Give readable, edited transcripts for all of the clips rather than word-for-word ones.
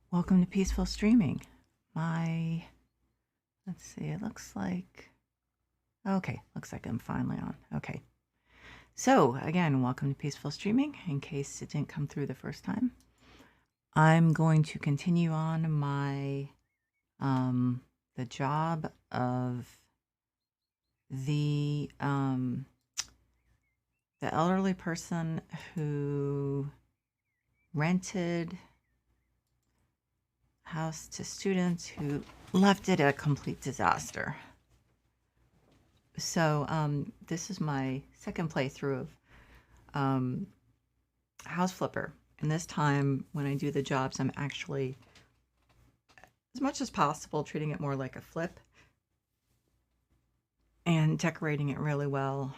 Welcome to Peaceful Streaming. Let's see, it looks like, okay, looks like I'm finally on. Okay. So, again, welcome to Peaceful Streaming, in case it didn't come through the first time. I'm going to continue on the job of the elderly person who rented house to students who left it a complete disaster. So this is my second playthrough of House Flipper. And this time when I do the jobs, I'm actually, as much as possible, treating it more like a flip and decorating it really well.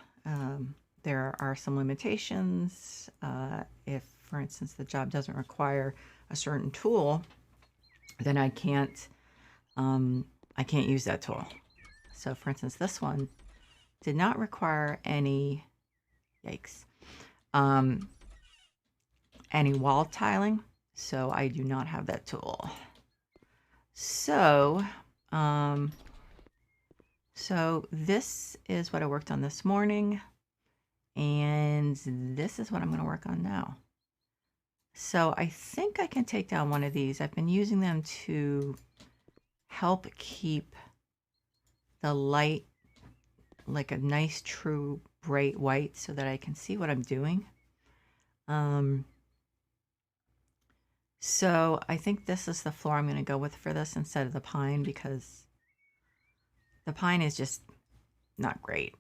There are some limitations. If, for instance, the job doesn't require a certain tool, then I can't use that tool. So for instance, this one did not require any, yikes, any wall tiling, so I do not have that tool. So, so this is what I worked on this morning, and this is what I'm going to work on now. So I think I can take down one of these. I've been using them to help keep the light like a nice, true, bright white so that I can see what I'm doing. So I think this is the floor I'm going to go with for this instead of the pine, because the pine is just not great.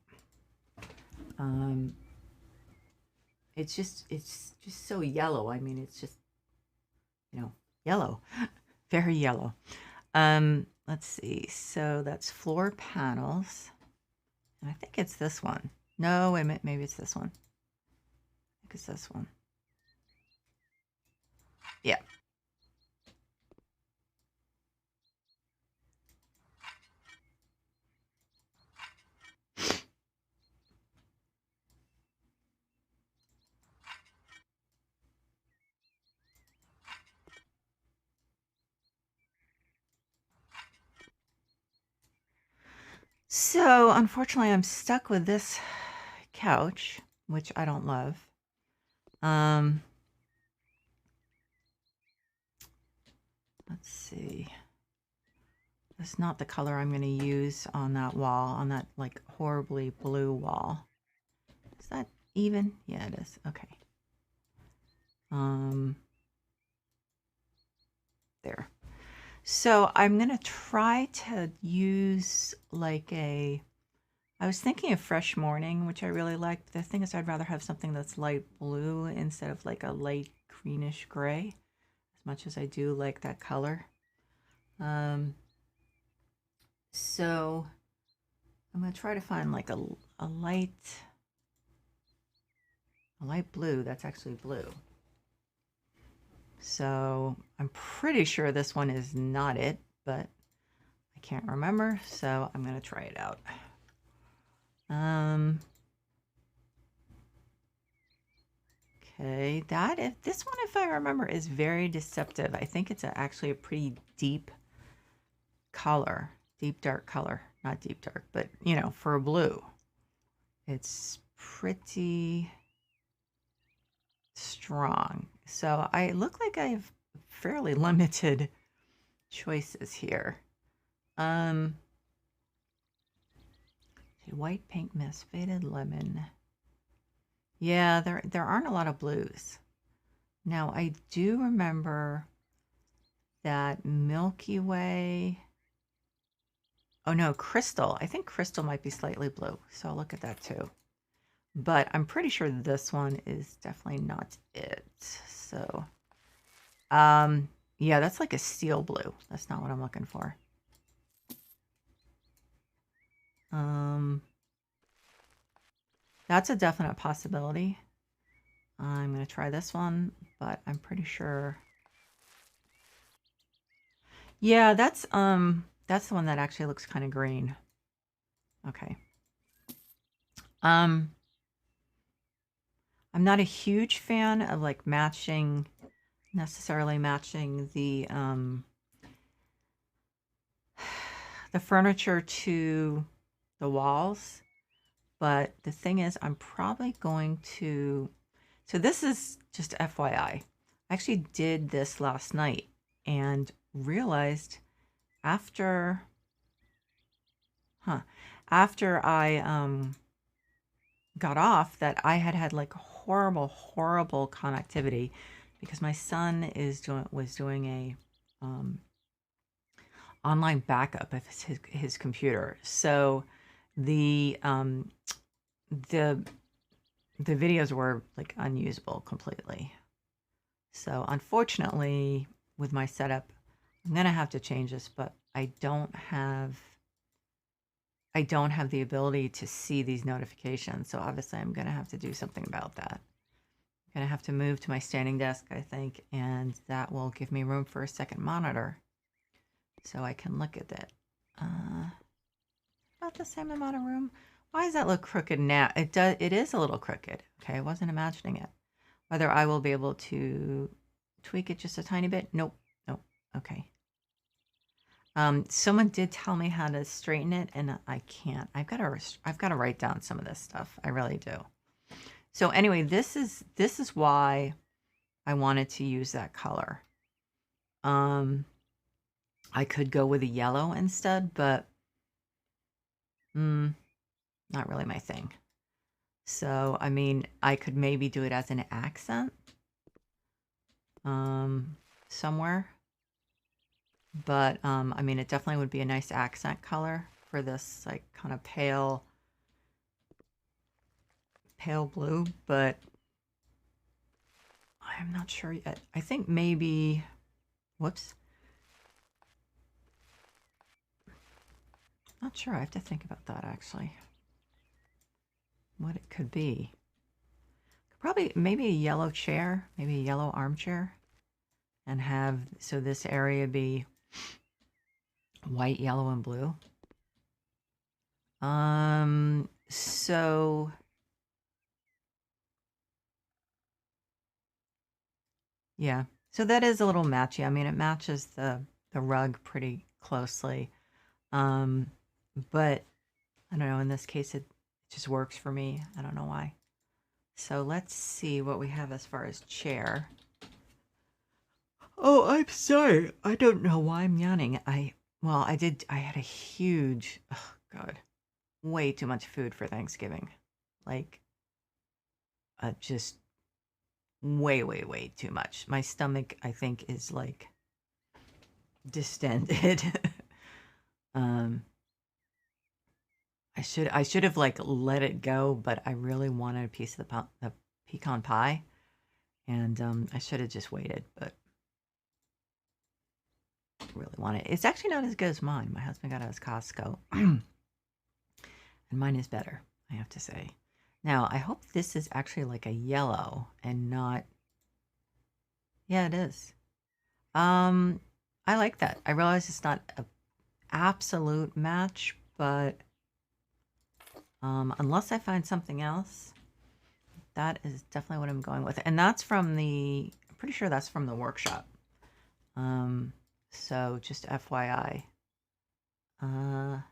It's just so yellow. I mean, it's just, yellow, very yellow. Let's see. So that's floor panels. And I think it's this one. No, wait a minute. Maybe it's this one. I think it's this one. Yeah. So unfortunately, I'm stuck with this couch, which I don't love. Let's see. That's not the color I'm going to use on that wall, on that like horribly blue wall. Is that even? Yeah, it is. Okay. There. So I'm going to try to use like I was thinking of Fresh Morning, which I really like. But the thing is, I'd rather have something that's light blue instead of like a light greenish gray, as much as I do like that color. So I'm going to try to find like a light blue that's actually blue. So I'm pretty sure this one is not it, but I can't remember, so I'm going to try it out. Okay, this one, if I remember, is very deceptive. I think it's actually a pretty deep color, deep dark color, not deep dark, but for a blue, it's pretty strong. So I look like I have fairly limited choices here. White, pink mist, faded lemon. Yeah, there aren't a lot of blues. Now I do remember that Milky Way. Oh no, Crystal. I think Crystal might be slightly blue, so I'll look at that too. But I'm pretty sure this one is definitely not it. So, yeah, that's like a steel blue. That's not what I'm looking for. That's a definite possibility. I'm going to try this one, but I'm pretty sure. Yeah, that's the one that actually looks kind of green. Okay. I'm not a huge fan of like matching necessarily matching the furniture to the walls. But the thing is, I'm probably going to, so this is just FYI. I actually did this last night and realized after, after I got off that I had like horrible connectivity because my son was doing a online backup of his computer. So the the videos were like unusable completely. So unfortunately, with my setup, I'm gonna have to change this, but I don't have the ability to see these notifications. So obviously I'm gonna have to do something about that. I'm gonna have to move to my standing desk, I think, and that will give me room for a second monitor so I can look at it. About the same amount of room. Why does that look crooked now? It is a little crooked. Okay, I wasn't imagining it. Whether I will be able to tweak it just a tiny bit? Nope. Okay. Someone did tell me how to straighten it, and I can't. I've got to write down some of this stuff. I really do. So anyway, this is why I wanted to use that color. I could go with a yellow instead, but not really my thing. So I mean, I could maybe do it as an accent somewhere. But I mean, it definitely would be a nice accent color for this like kind of pale blue, but I'm not sure yet. I think maybe, whoops. Not sure. I have to think about that actually. What it could be. Probably maybe a yellow chair, maybe a yellow armchair, and have so this area be white, yellow, and blue. So yeah. So that is a little matchy. I mean, it matches the rug pretty closely. But I don't know, in this case it just works for me. I don't know why. So let's see what we have as far as chair. Oh, I'm sorry. I don't know why I'm yawning. I had a huge, oh God, way too much food for Thanksgiving. Like, just way too much. My stomach, I think, is like distended. I should have like let it go, but I really wanted a piece of the pecan pie, and I should have just waited, but I really wanted it. It's actually not as good as mine. My husband got it at Costco, and mine is better, I have to say. Now, I hope this is actually like a yellow and not... Yeah, it is. I like that. I realize it's not an absolute match, but unless I find something else, that is definitely what I'm going with. And that's from I'm pretty sure that's from the workshop. So just FYI. And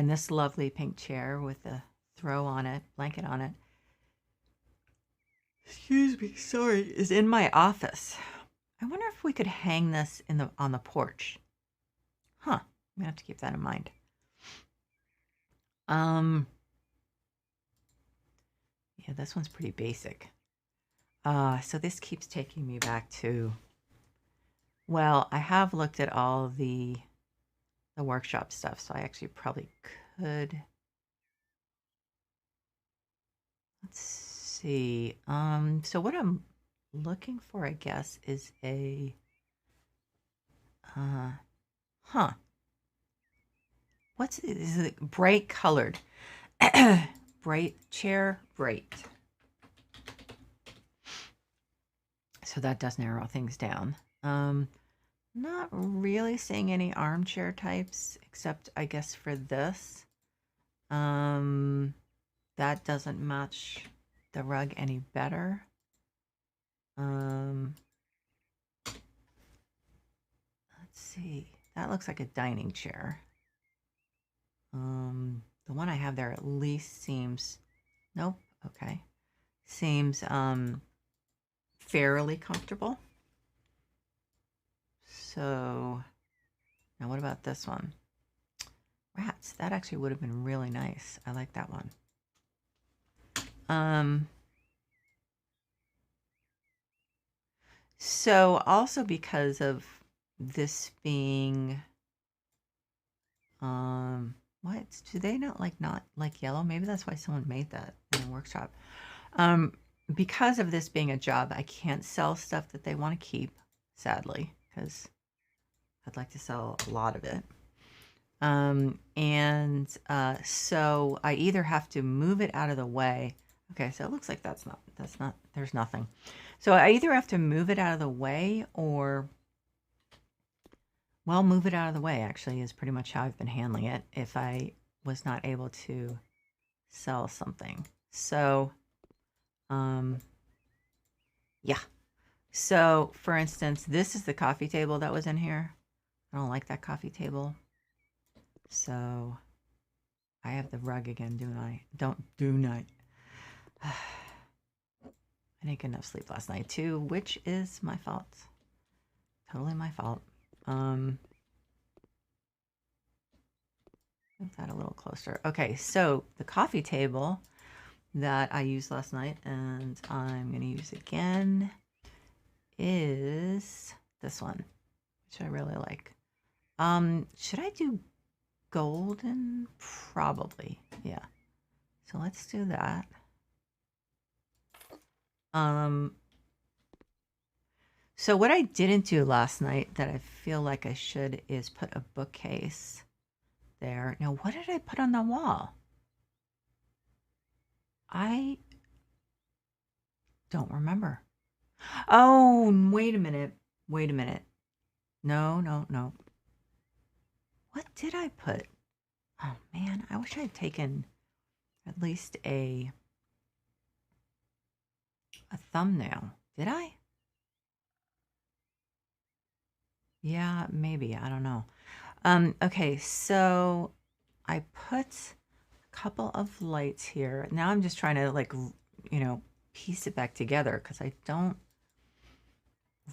this lovely pink chair with a throw on it, blanket on it. Excuse me, sorry, is in my office. I wonder if we could hang this on the porch. Huh, I'm gonna have to keep that in mind. Yeah, this one's pretty basic. So this keeps taking me back to, well, I have looked at all the workshop stuff, so I actually probably could. Let's see. So what I'm looking for, I guess, is a is it bright colored? Bright chair, bright. So that does narrow things down. Not really seeing any armchair types, except I guess for this. That doesn't match the rug any better. Let's see. That looks like a dining chair. The one I have there at least seems, nope, okay. Seems fairly comfortable. So now what about this one? Rats, that actually would have been really nice. I like that one. So also because of this being, what? Do they not like yellow? Maybe that's why someone made that in a workshop. Because of this being a job, I can't sell stuff that they want to keep, sadly, because I'd like to sell a lot of it. So I either have to move it out of the way. Okay, so it looks like that's not, there's nothing. So I either have to move it out of the way or, well, move it out of the way actually is pretty much how I've been handling it if I was not able to sell something. So, yeah. So for instance, this is the coffee table that was in here. I don't like that coffee table. So I have the rug again, do not. I didn't get enough sleep last night too, which is my fault. Totally my fault. Move that a little closer. Okay, so the coffee table that I used last night and I'm going to use again is this one, which I really like. Should I do golden? Probably, yeah. So let's do that. So what I didn't do last night that I feel like I should is put a bookcase there. Now, what did I put on the wall? I don't remember. Oh, wait a minute. Wait a minute. No. What did I put? Oh, man, I wish I had taken at least a thumbnail. Did I? Yeah, maybe. I don't know. Okay, so I put a couple of lights here. Now I'm just trying to, like, piece it back together because I don't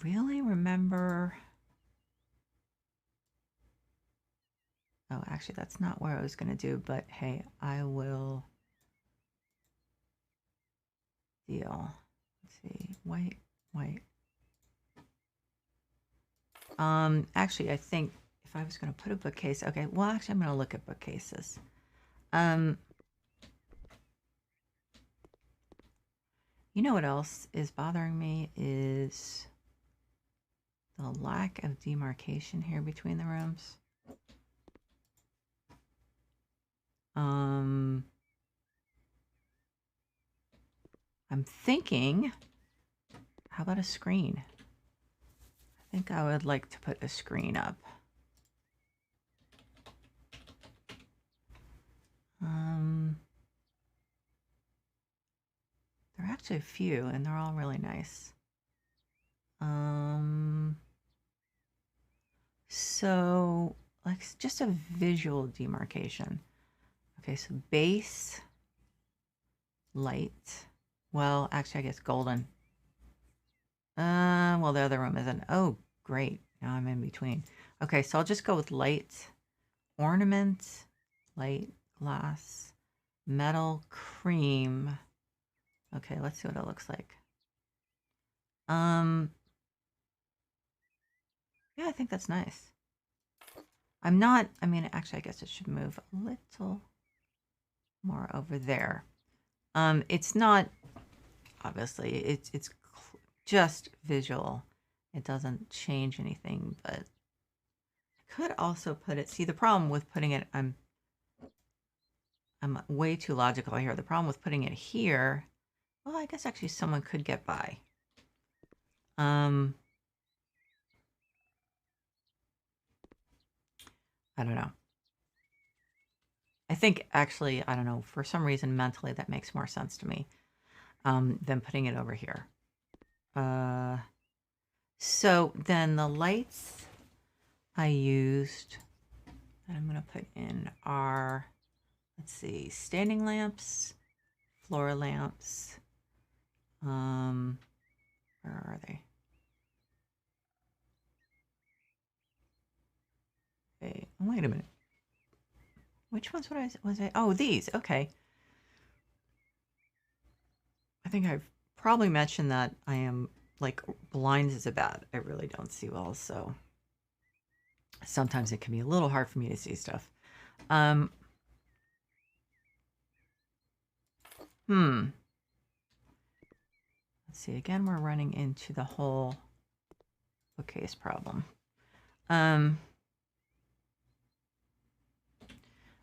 really remember. Oh, actually, that's not what I was going to do, but hey, I will deal. Let's see. White. Actually, I think if I was going to put a bookcase, okay, well, actually, I'm going to look at bookcases. You know what else is bothering me is the lack of demarcation here between the rooms. I'm thinking, how about a screen? I think I would like to put a screen up. There are actually a few, and they're all really nice. So, like, just a visual demarcation. Okay, so base, light. Well, actually, I guess golden. Well, the other room isn't. Oh, great. Now I'm in between. Okay, so I'll just go with light, ornament, light, glass, metal, cream. Okay, let's see what it looks like. Yeah, I think that's nice. I mean, actually, I guess it should move a little more over there. It's not, obviously, it's just visual. It doesn't change anything, but I could also put it, see, the problem with putting it, I'm way too logical here. The problem with putting it here, well, I guess actually someone could get by. I don't know. I think actually, I don't know, for some reason mentally that makes more sense to me than putting it over here. So then the lights I used that I'm going to put in are, let's see, standing lamps, floor lamps. Where are they? Hey, wait a minute. Which ones was I? Oh, these. Okay. I think I've probably mentioned that I am like blind as a bat. I really don't see well, so sometimes it can be a little hard for me to see stuff. Let's see. Again, we're running into the whole bookcase problem.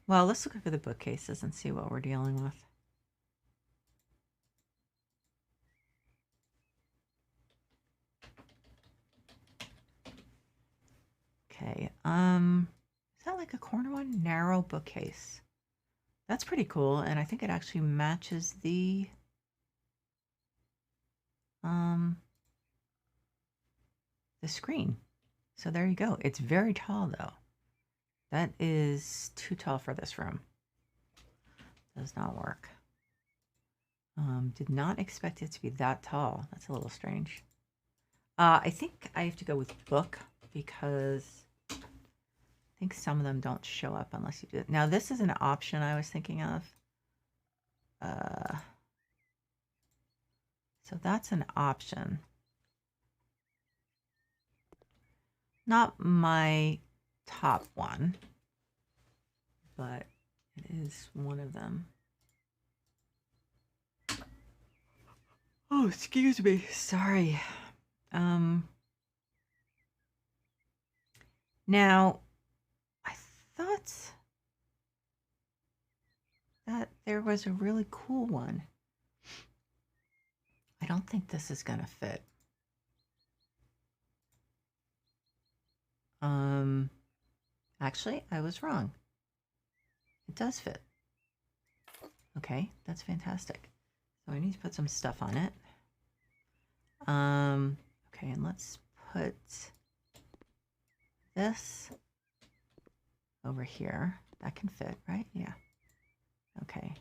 Well, let's look over the bookcases and see what we're dealing with. Okay. Is that like a corner one? Narrow bookcase. That's pretty cool, and I think it actually matches the screen. So there you go. It's very tall though. That is too tall for this room. Does not work. Did not expect it to be that tall. That's a little strange. I think I have to go with book because I think some of them don't show up unless you do it. Now this is an option I was thinking of. So that's an option. Not my top one, but it is one of them. Oh, excuse me. Sorry. Now, I thought that there was a really cool one. I don't think this is going to fit. Actually, I was wrong. It does fit. Okay, that's fantastic. So I need to put some stuff on it. Okay, and let's put this over here. That can fit, right? Yeah. Okay.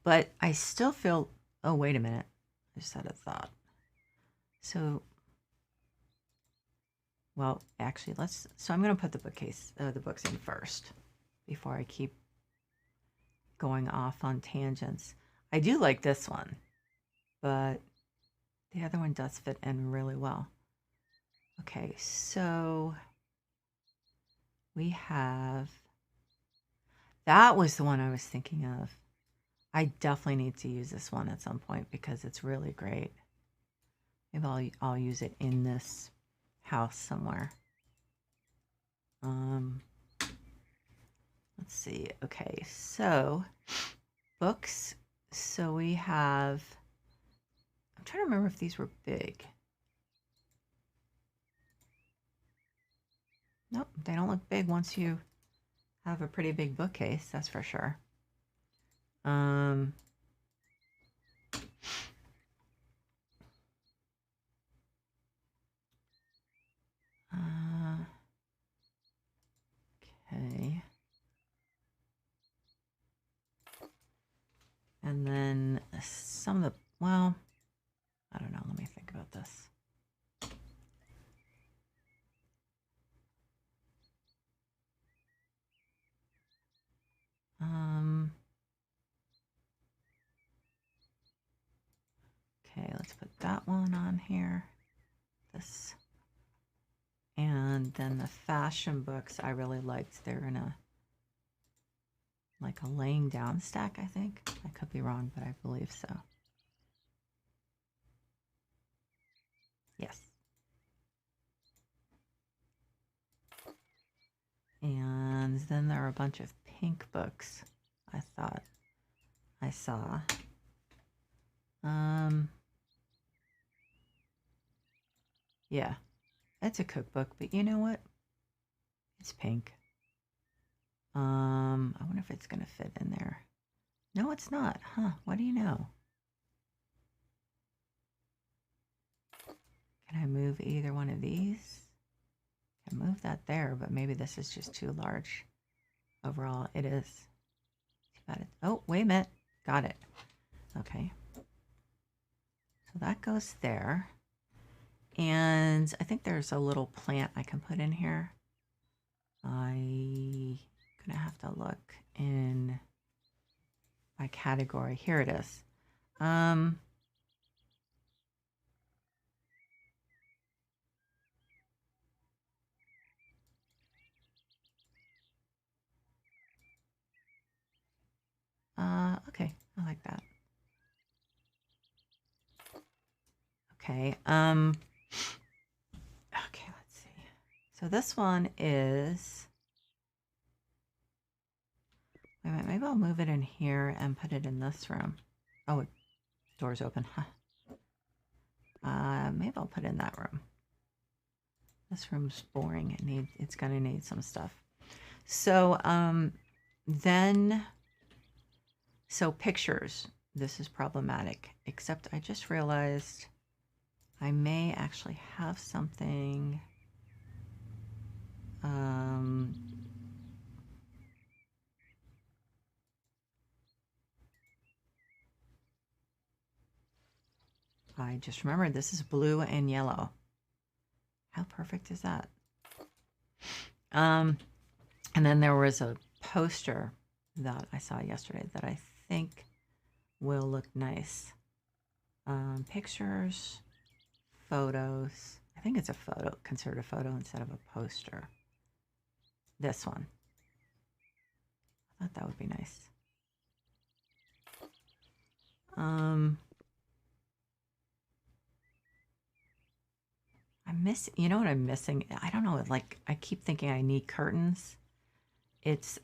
But I still feel, oh, wait a minute. I just had a thought. So, well, actually, so I'm going to put the books in first before I keep going off on tangents. I do like this one, but the other one does fit in really well. Okay, so we have, that was the one I was thinking of. I definitely need to use this one at some point because it's really great. Maybe I'll use it in this house somewhere. Let's see. Okay, so books. So we have, I'm trying to remember if these were big. Nope, they don't look big once you have a pretty big bookcase, that's for sure. Okay. And then some of the, well, I don't know, let me think about this. Okay, let's put that one on here. This. And then the fashion books I really liked. They're in a, like a laying down stack, I think. I could be wrong, but I believe so. Yes. And then there are a bunch of pink books I thought I saw. Yeah, it's a cookbook, but you know what? It's pink. I wonder if it's gonna fit in there. No, it's not, huh? What do you know? Can I move either one of these? I can move that there, but maybe this is just too large. Overall, it is. Got it. Oh, wait a minute. Got it. Okay. So that goes there. And I think there's a little plant I can put in here. I'm gonna have to look in my category. Here it is. Okay, I like that. Okay, okay, let's see. So this one is, wait a minute, maybe I'll move it in here and put it in this room. Oh, door's open. Huh. Maybe I'll put it in that room. This room's boring. It's gonna need some stuff. So so pictures. This is problematic. Except I just realized I may actually have something. I just remembered this is blue and yellow. How perfect is that? And then there was a poster that I saw yesterday that I think will look nice. Pictures, photos. I think it's a photo, considered a photo instead of a poster. This one. I thought that would be nice. You know what I'm missing? I don't know, like I keep thinking I need curtains. It's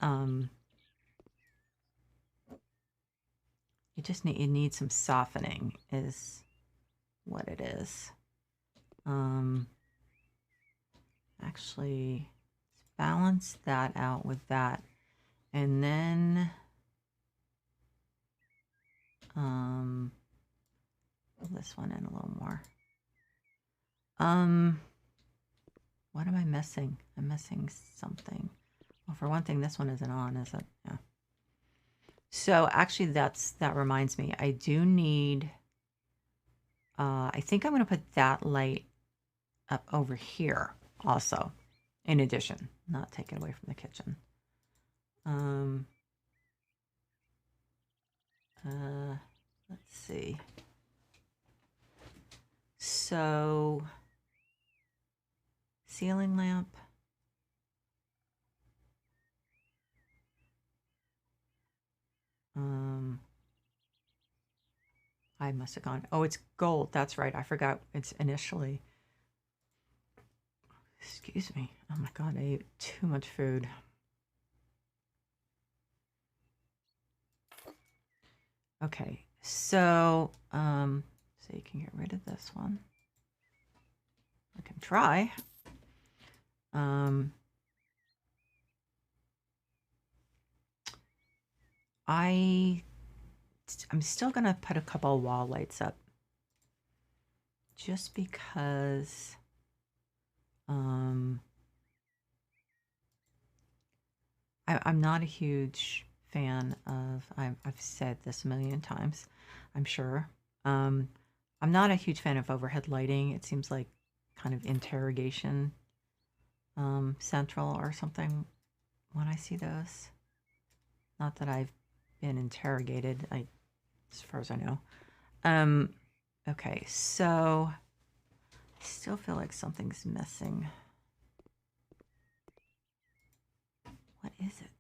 it needs some softening is what it is. Actually, let's balance that out with that. And then pull this one in a little more. What am I missing? I'm missing something. Well, for one thing, this one isn't on, is it? Yeah. So actually that reminds me, I do need, I think I'm going to put that light up over here also, in addition, not take it away from the kitchen. Let's see. So, ceiling lamp. I must have gone. Oh, it's gold. That's right. I forgot. It's initially. Excuse me. Oh my God, I ate too much food. Okay, so you can get rid of this one. I can try. I'm still gonna put a couple of wall lights up, just because. I'm not a huge fan of. I've said this a million times, I'm sure. I'm not a huge fan of overhead lighting. It seems like kind of interrogation central or something when I see those. Not that I've been interrogated, as far as I know. Okay, so I still feel like something's missing. What is it?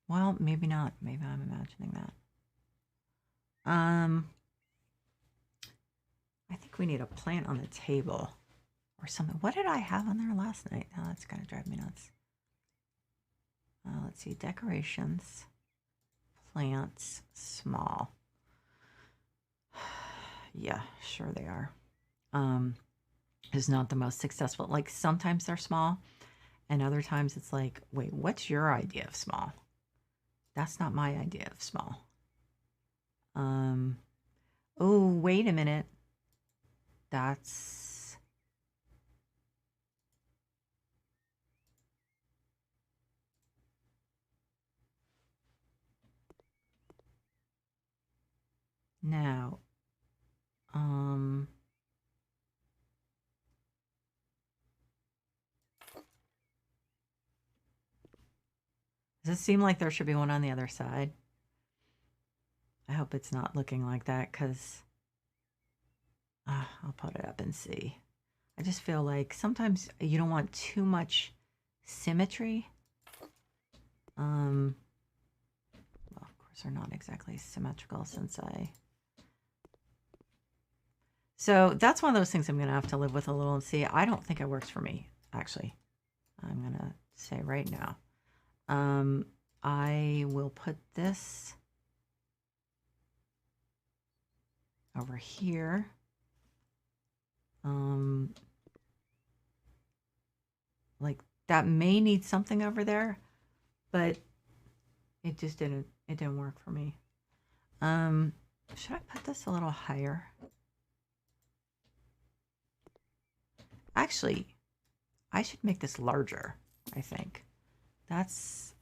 Well, maybe not. Maybe I'm imagining that. I think we need a plant on the table or something. What did I have on there last night? Oh, that's gonna drive me nuts. Let's see, decorations, plants, small. Yeah, sure they are. Is not the most successful. Like sometimes they're small and other times it's like, wait, what's your idea of small? That's not my idea of small. Oh, wait a minute. That's... Now, does it seem like there should be one on the other side? I hope it's not looking like that, because I'll put it up and see. I just feel like sometimes you don't want too much symmetry. Well, of course, they're not exactly symmetrical since So that's one of those things I'm going to have to live with a little and see. I don't think it works for me, actually. I'm going to say right now. I will put this over here. Like that may need something over there, but it just didn't work for me. Should I put this a little higher? Actually, I should make this larger, I think. That's